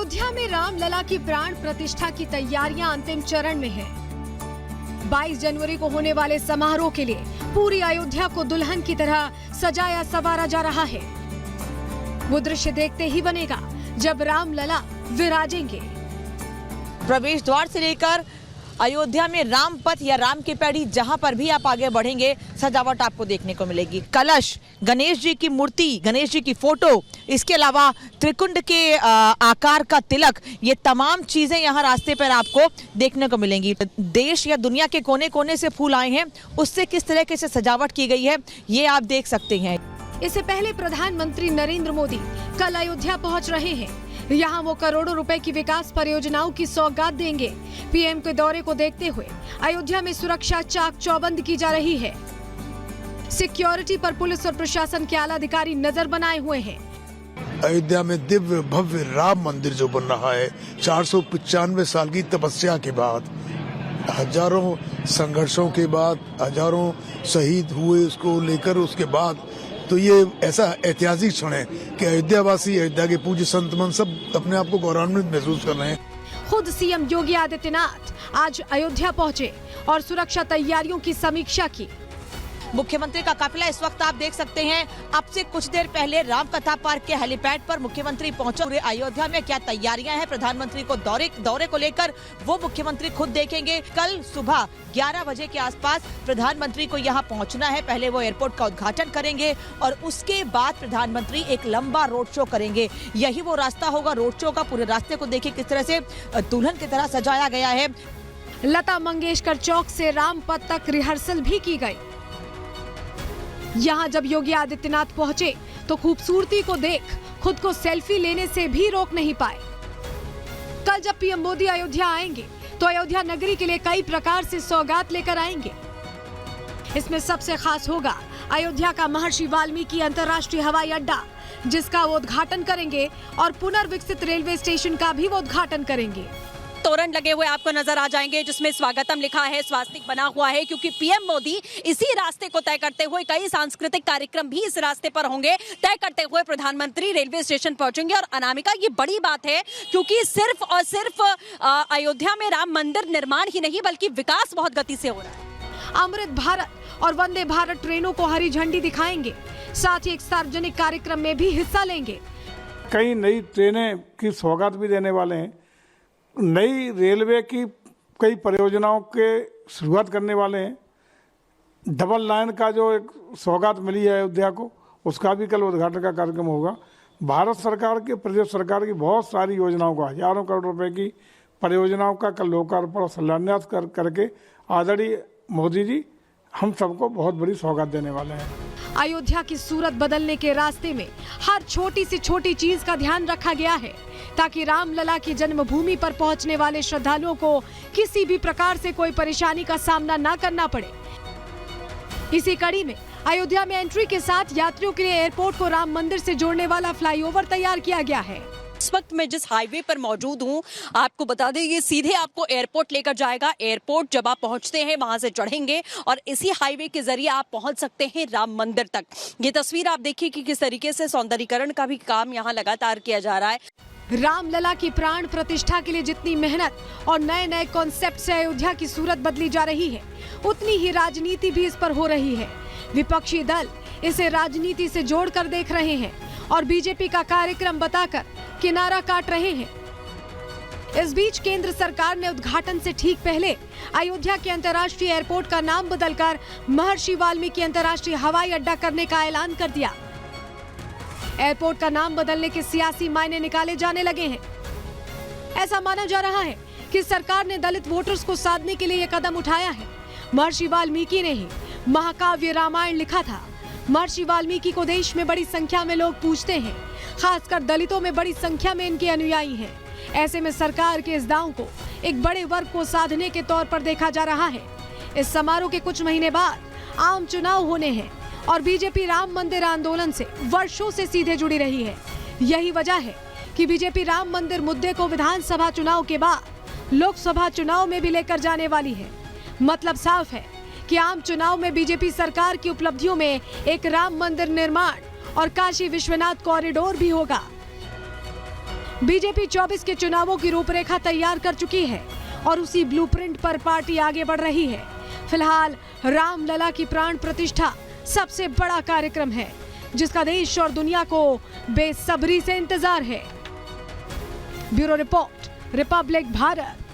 अयोध्या में रामलला की प्राण प्रतिष्ठा की तैयारियां अंतिम चरण में है। 22 जनवरी को होने वाले समारोह के लिए पूरी अयोध्या को दुल्हन की तरह सजाया संवारा जा रहा है। वो दृश्य देखते ही बनेगा जब रामलला विराजेंगे। प्रवेश द्वार से लेकर अयोध्या में राम पथ या राम की पैड़ी जहां पर भी आप आगे बढ़ेंगे सजावट आपको देखने को मिलेगी। कलश, गणेश जी की मूर्ति, गणेश जी की फोटो, इसके अलावा त्रिकुंड के आकार का तिलक, ये तमाम चीजें यहाँ रास्ते पर आपको देखने को मिलेंगी। देश या दुनिया के कोने कोने से फूल आए हैं, उससे किस तरीके से सजावट की गई है ये आप देख सकते हैं। इससे पहले प्रधानमंत्री नरेंद्र मोदी कल अयोध्या पहुंच रहे हैं। यहाँ वो करोड़ों रुपए की विकास परियोजनाओं की सौगात देंगे। पीएम के दौरे को देखते हुए अयोध्या में सुरक्षा चाक चौबंद की जा रही है। सिक्योरिटी पर पुलिस और प्रशासन के आला अधिकारी नजर बनाए हुए हैं। अयोध्या में दिव्य भव्य राम मंदिर जो बन रहा है, 495 साल की तपस्या के बाद, हजारों संघर्षों के बाद, हजारों शहीद हुए उसको लेकर, उसके बाद तो ये ऐसा ऐतिहासिक क्षण है कि अयोध्यावासी, अयोध्या के पूज्य संत मन सब अपने आप को गौरवान्वित महसूस कर रहे हैं। खुद सीएम योगी आदित्यनाथ आज अयोध्या पहुंचे और सुरक्षा तैयारियों की समीक्षा की। मुख्यमंत्री का काफिला इस वक्त आप देख सकते हैं। अब से कुछ देर पहले रामकथा पार्क के हेलीपैड पर मुख्यमंत्री पहुंचे। पूरे अयोध्या में क्या तैयारियां हैं प्रधानमंत्री को दौरे को लेकर, वो मुख्यमंत्री खुद देखेंगे। कल सुबह 11 बजे के आसपास प्रधानमंत्री को यहां पहुंचना है। पहले वो एयरपोर्ट का उद्घाटन करेंगे और उसके बाद प्रधानमंत्री एक लंबा रोड शो करेंगे। यही वो रास्ता होगा रोड शो का। पूरे रास्ते को देखिए किस तरह से दुल्हन की तरह सजाया गया है। लता मंगेशकर चौक से रामपथ तक रिहर्सल भी की गई। यहाँ जब योगी आदित्यनाथ पहुंचे तो खूबसूरती को देख खुद को सेल्फी लेने से भी रोक नहीं पाए। कल जब पीएम मोदी अयोध्या आएंगे तो अयोध्या नगरी के लिए कई प्रकार से सौगात लेकर आएंगे। इसमें सबसे खास होगा अयोध्या का महर्षि वाल्मीकि अंतर्राष्ट्रीय हवाई अड्डा, जिसका वो उद्घाटन करेंगे और पुनर्विकसित रेलवे स्टेशन का भी वो उद्घाटन करेंगे। तोरण लगे हुए आपको नजर आ जाएंगे जिसमें स्वागतम लिखा है, स्वास्तिक बना हुआ है, क्योंकि पीएम मोदी इसी रास्ते को तय करते हुए कई सांस्कृतिक कार्यक्रम भी इस रास्ते पर होंगे। तय करते हुए प्रधानमंत्री रेलवे स्टेशन पहुंचेंगे। और अनामिका, ये बड़ी बात है क्योंकि सिर्फ और सिर्फ अयोध्या में राम मंदिर निर्माण ही नहीं बल्कि विकास बहुत गति से हो रहा है। अमृत भारत और वंदे भारत ट्रेनों को हरी झंडी दिखाएंगे, साथ ही एक सार्वजनिक कार्यक्रम में भी हिस्सा लेंगे। कई नई ट्रेनें की सौगात भी देने वाले हैं। नई रेलवे की कई परियोजनाओं के शुरुआत करने वाले हैं। डबल लाइन का जो एक सौगात मिली है अयोध्या को, उसका भी कल उद्घाटन का कार्यक्रम होगा। भारत सरकार के, प्रदेश सरकार की बहुत सारी योजनाओं का, हजारों करोड़ रुपए की परियोजनाओं का कल लोकार्पण और शिलान्यास करके आदरणीय मोदी जी हम सबको बहुत बड़ी सौगात देने वाले हैं। अयोध्या की सूरत बदलने के रास्ते में हर छोटी से छोटी चीज का ध्यान रखा गया है ताकि रामलला की जन्मभूमि पर पहुंचने वाले श्रद्धालुओं को किसी भी प्रकार से कोई परेशानी का सामना न करना पड़े। इसी कड़ी में अयोध्या में एंट्री के साथ यात्रियों के लिए एयरपोर्ट को राम मंदिर से जोड़ने वाला फ्लाईओवर तैयार किया गया है। इस वक्त मैं जिस हाईवे पर मौजूद हूँ आपको बता दें, ये सीधे आपको एयरपोर्ट लेकर जाएगा। एयरपोर्ट जब आप पहुंचते हैं वहां से चढ़ेंगे और इसी हाईवे के जरिए आप पहुंच सकते हैं राम मंदिर तक। ये तस्वीर आप देखिए कि किस तरीके से सौंदर्यीकरण का भी काम यहाँ लगातार किया जा रहा है। रामलला की प्राण प्रतिष्ठा के लिए जितनी मेहनत और नए नए कॉन्सेप्ट से अयोध्या की सूरत बदली जा रही है, उतनी ही राजनीति भी इस पर हो रही है। विपक्षी दल इसे राजनीति से जोड़कर देख रहे हैं और बीजेपी का कार्यक्रम बताकर किनारा काट रहे हैं। इस बीच केंद्र सरकार ने उद्घाटन से ठीक पहले अयोध्या के अंतर्राष्ट्रीय एयरपोर्ट का नाम बदलकर महर्षि वाल्मीकि अंतर्राष्ट्रीय हवाई अड्डा करने का ऐलान कर दिया। एयरपोर्ट का नाम बदलने के सियासी मायने निकाले जाने लगे हैं। ऐसा माना जा रहा है कि सरकार ने दलित वोटर्स को साधने के लिए यह कदम उठाया है। महर्षि वाल्मीकि ने ही महाकाव्य रामायण लिखा था। महर्षि वाल्मीकि को देश में बड़ी संख्या में लोग पूजते हैं, खासकर दलितों में बड़ी संख्या में इनके अनुयायी हैं। ऐसे में सरकार के इस दांव को एक बड़े वर्ग को साधने के तौर पर देखा जा रहा है। इस समारोह के कुछ महीने बाद आम चुनाव होने हैं और बीजेपी राम मंदिर आंदोलन से वर्षों से सीधे जुड़ी रही है। यही वजह है कि बीजेपी राम मंदिर मुद्दे को विधानसभा चुनाव के बाद लोकसभा चुनाव में भी लेकर जाने वाली है। मतलब साफ है कि आम चुनाव में बीजेपी सरकार की उपलब्धियों में एक राम मंदिर निर्माण और काशी विश्वनाथ कॉरिडोर भी होगा। बीजेपी 24 के चुनावों की रूपरेखा तैयार कर चुकी है और उसी ब्लूप्रिंट पर पार्टी आगे बढ़ रही है। फिलहाल रामलला की प्राण प्रतिष्ठा सबसे बड़ा कार्यक्रम है, जिसका देश और दुनिया को बेसब्री से इंतजार है। Bureau report, Republic Bharat.